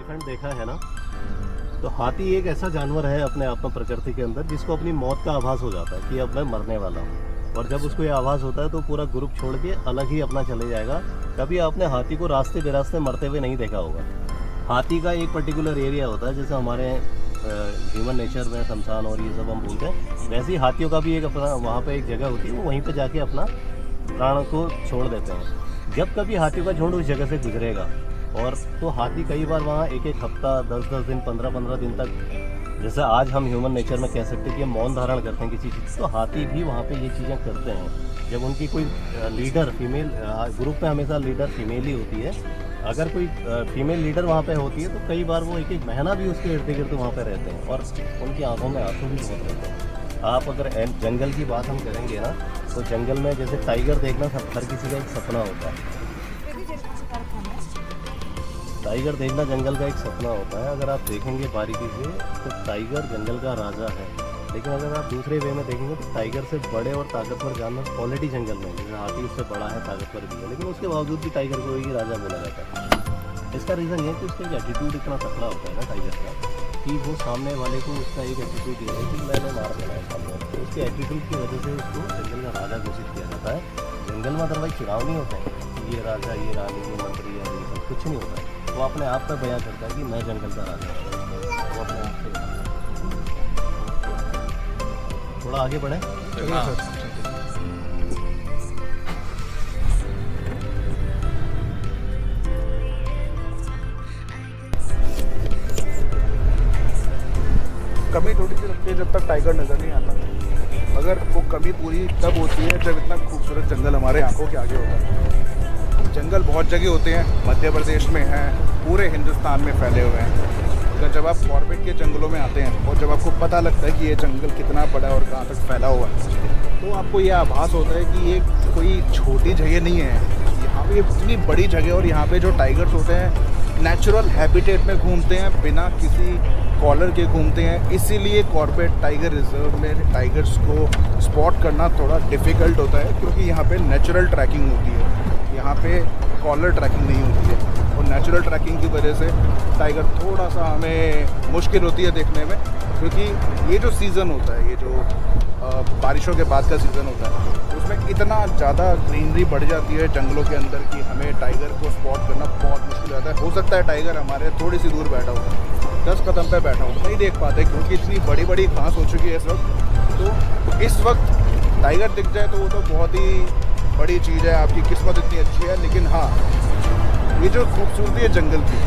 उत्तराखंड देखा है ना, तो हाथी एक ऐसा जानवर है अपने आप में प्रकृति के अंदर जिसको अपनी मौत का आभास हो जाता है कि अब मैं मरने वाला हूँ। और जब उसको ये आभास होता है तो पूरा ग्रुप छोड़ के अलग ही अपना चले जाएगा। कभी आपने हाथी को रास्ते बेरास्ते मरते हुए नहीं देखा होगा। हाथी का एक पर्टिकुलर एरिया होता है, जैसे हमारे ह्यूमन नेचर में शमशान और ये सब हम बोलते हैं, वैसे ही हाथियों का भी एक अपना वहाँ पे एक जगह होती है, वो वहीं पे जाके अपना प्राण को छोड़ देते हैं। जब कभी हाथियों का झुंड उस जगह से गुजरेगा और तो हाथी कई बार वहाँ एक एक हफ्ता 10-10 दिन 15-15 दिन तक, जैसे आज हम ह्यूमन नेचर में कह सकते हैं कि मौन धारण करते हैं किसी चीज़, तो हाथी भी वहाँ पे ये चीज़ें करते हैं। जब उनकी कोई लीडर फीमेल, ग्रुप में हमेशा लीडर फीमेल ही होती है, अगर कोई फीमेल लीडर वहाँ पे होती है तो कई बार वो एक एक महीना भी उसके इर्द गिर्द वहाँ पे रहते हैं और उनकी आंखों में आंसू भी बहुत रहते हैं। आप अगर जंगल की बात हम करेंगे ना, तो जंगल में जैसे टाइगर देखना हर किसी का एक सपना होता है। टाइगर देखना जंगल का एक सपना होता है। अगर आप देखेंगे बारीकी से तो टाइगर जंगल का राजा है। लेकिन अगर आप दूसरे वे में देखेंगे तो टाइगर से बड़े और ताकतवर जानवर ऑलरेडी जंगल में, जैसे हाथी उससे बड़ा है, ताकतवर भी है, लेकिन उसके बावजूद भी टाइगर को ही राजा बोला जाता है। इसका रीज़न ये है कि उसका एक एटीट्यूड इतना तगड़ा होता है ना टाइगर का, कि वो सामने वाले को उसका एक एटीट्यूड ये है कि मैंने मार देना है सामने। तो उसके एटीट्यूड की वजह से उसको जंगल का राजा घोषित किया जाता है। जंगल में अदरवाइज चुनाव नहीं होते हैं कि ये राजा, ये रानी, ये मंत्री या ये सब कुछ नहीं होता है। वो अपने आप पर बयां करता है कि मैं जंगल का राजा हूँ। वो अपने आप से थोड़ा आगे बढ़े। कमी थोड़ी सी लगती है जब तक टाइगर नज़र नहीं आता, मगर वो कमी पूरी तब होती है जब इतना खूबसूरत जंगल हमारे आंखों के आगे होता है। जंगल बहुत जगह होते हैं, मध्य प्रदेश में हैं, पूरे हिंदुस्तान में फैले हुए हैं। अगर जब आप कॉर्बेट के जंगलों में आते हैं और जब आपको पता लगता है कि ये जंगल कितना बड़ा और कहाँ तक फैला हुआ है, तो आपको ये आभास होता है कि ये कोई छोटी जगह नहीं है। यहाँ पे इतनी बड़ी जगह, और यहाँ पे जो टाइगर्स होते हैं नेचुरल हैबिटेट में घूमते हैं, बिना किसी कॉलर के घूमते हैं। इसीलिए कॉर्बेट टाइगर रिजर्व में टाइगर्स को स्पॉट करना थोड़ा डिफ़िकल्ट होता है, क्योंकि यहाँ पे नेचुरल ट्रैकिंग होती है, यहाँ पे कॉलर ट्रैकिंग नहीं होती है। और नेचुरल ट्रैकिंग की वजह से टाइगर थोड़ा सा हमें मुश्किल होती है देखने में, क्योंकि ये जो सीज़न होता है, ये जो बारिशों के बाद का सीज़न होता है, उसमें इतना ज़्यादा ग्रीनरी बढ़ जाती है जंगलों के अंदर कि हमें टाइगर को स्पॉट करना बहुत मुश्किल होता है। हो सकता है टाइगर हमारे थोड़ी सी दूर बैठा हो, 10 कदम पे बैठा हो, नहीं देख पाते क्योंकि इतनी बड़ी बड़ी घास हो चुकी है इस वक्त। तो इस वक्त टाइगर दिख जाए तो वो तो बहुत ही बड़ी चीज़ है, आपकी किस्मत इतनी अच्छी है। लेकिन हाँ, ये जो खूबसूरती है जंगल की,